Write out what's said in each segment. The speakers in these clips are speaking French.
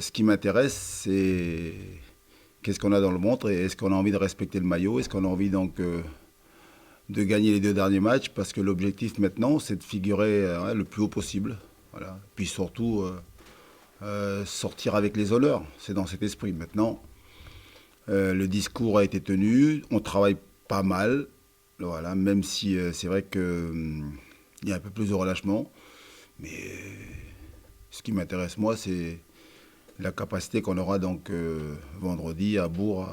Ce qui m'intéresse, c'est qu'est-ce qu'on a dans le ventre et est-ce qu'on a envie de respecter le maillot, est-ce qu'on a envie donc de gagner les 2 derniers matchs, parce que l'objectif maintenant, c'est de figurer le plus haut possible. Voilà. Puis surtout, sortir avec les honneurs. C'est dans cet esprit. Maintenant, le discours a été tenu, on travaille pas mal, voilà, même si c'est vrai qu'il y a un peu plus de relâchement. Mais ce qui m'intéresse, moi, c'est la capacité qu'on aura donc vendredi à Bourg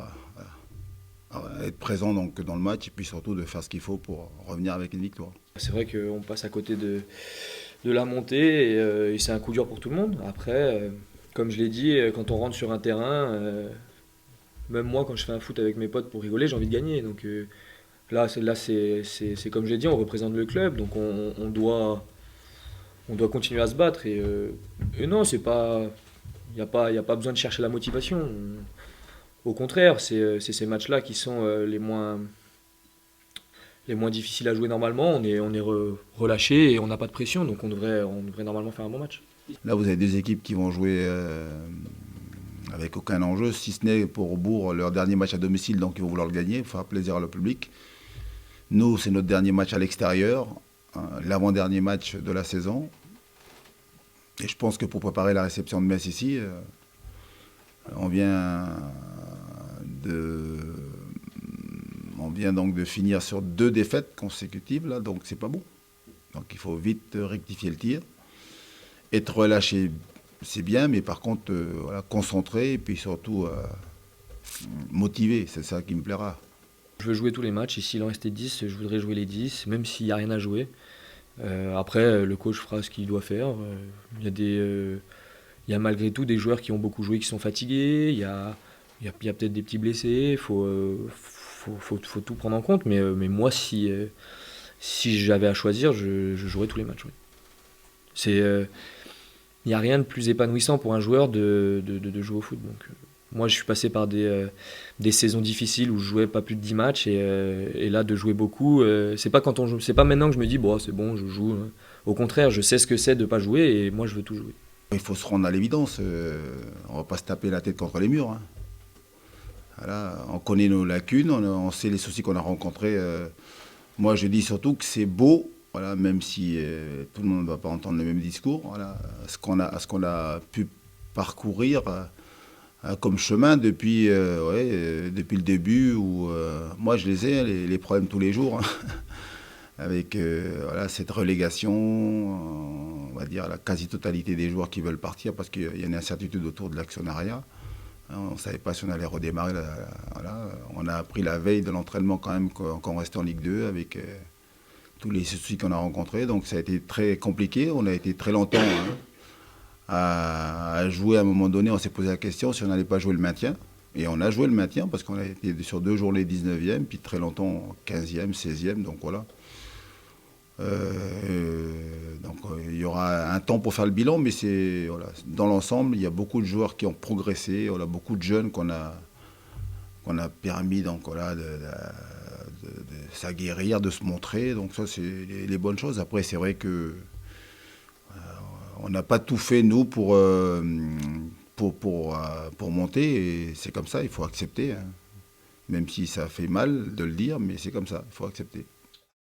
à être présent donc, dans le match et puis surtout de faire ce qu'il faut pour revenir avec une victoire. C'est vrai qu'on passe à côté de la montée et c'est un coup dur pour tout le monde. Après, comme je l'ai dit, quand on rentre sur un terrain, même moi quand je fais un foot avec mes potes pour rigoler, j'ai envie de gagner. Donc là, c'est comme je l'ai dit, on représente le club, donc on doit continuer à se battre. Et non, c'est pas, il y a pas besoin de chercher la motivation. Au contraire, c'est ces matchs-là qui sont les moins difficiles à jouer normalement. On est relâché et on n'a pas de pression, donc on devrait normalement faire un bon match. Là, vous avez 2 équipes qui vont jouer avec aucun enjeu, si ce n'est pour Bourg leur dernier match à domicile, donc ils vont vouloir le gagner, faire plaisir à le public. Nous, c'est notre dernier match à l'extérieur, l'avant-dernier match de la saison. Et je pense que pour préparer la réception de Metz ici, on vient de, on vient donc de finir sur 2 défaites consécutives, là, donc c'est pas bon. Donc il faut vite rectifier le tir. Être relâché, c'est bien, mais par contre, voilà, concentré et puis surtout motivé, c'est ça qui me plaira. Je veux jouer tous les matchs et s'il en restait 10, je voudrais jouer les 10, même s'il n'y a rien à jouer. Après, le coach fera ce qu'il doit faire. Il y a malgré tout des joueurs qui ont beaucoup joué qui sont fatigués. Il y a peut-être des petits blessés. Il faut tout prendre en compte. Mais moi, si j'avais à choisir, je jouerais tous les matchs. Oui. Il n'y a rien de plus épanouissant pour un joueur de jouer au foot. Donc, moi, je suis passé par des saisons difficiles où je jouais pas plus de 10 matchs et là, de jouer beaucoup, c'est pas maintenant que je me dis, bon, c'est bon, je joue. Hein. Au contraire, je sais ce que c'est de pas jouer et moi, je veux tout jouer. Il faut se rendre à l'évidence, on ne va pas se taper la tête contre les murs. Hein. Voilà, on connaît nos lacunes, on sait les soucis qu'on a rencontrés. Moi, je dis surtout que c'est beau, voilà, même si tout le monde ne va pas entendre le même discours, voilà, ce qu'on a pu parcourir comme chemin depuis le début, où moi je les ai, les problèmes tous les jours, hein, avec voilà, cette relégation, on va dire la quasi-totalité des joueurs qui veulent partir parce qu'il y a une incertitude autour de l'actionnariat. On ne savait pas si on allait redémarrer. Voilà. On a appris la veille de l'entraînement quand même qu'on restait en Ligue 2 avec tous les soucis qu'on a rencontrés. Donc ça a été très compliqué. On a été très longtemps à jouer. À un moment donné, on s'est posé la question si on n'allait pas jouer le maintien. Et on a joué le maintien parce qu'on a été sur 2 journées 19e, puis très longtemps 15e, 16e. Donc voilà. Donc il y aura un temps pour faire le bilan, mais voilà, dans l'ensemble, il y a beaucoup de joueurs qui ont progressé, voilà, beaucoup de jeunes qu'on a permis donc, voilà, de s'aguerrir, de se montrer. Donc ça, c'est les bonnes choses. Après, c'est vrai que on n'a pas tout fait, nous, pour monter. Et c'est comme ça, il faut accepter. Hein. Même si ça fait mal de le dire, mais c'est comme ça, il faut accepter.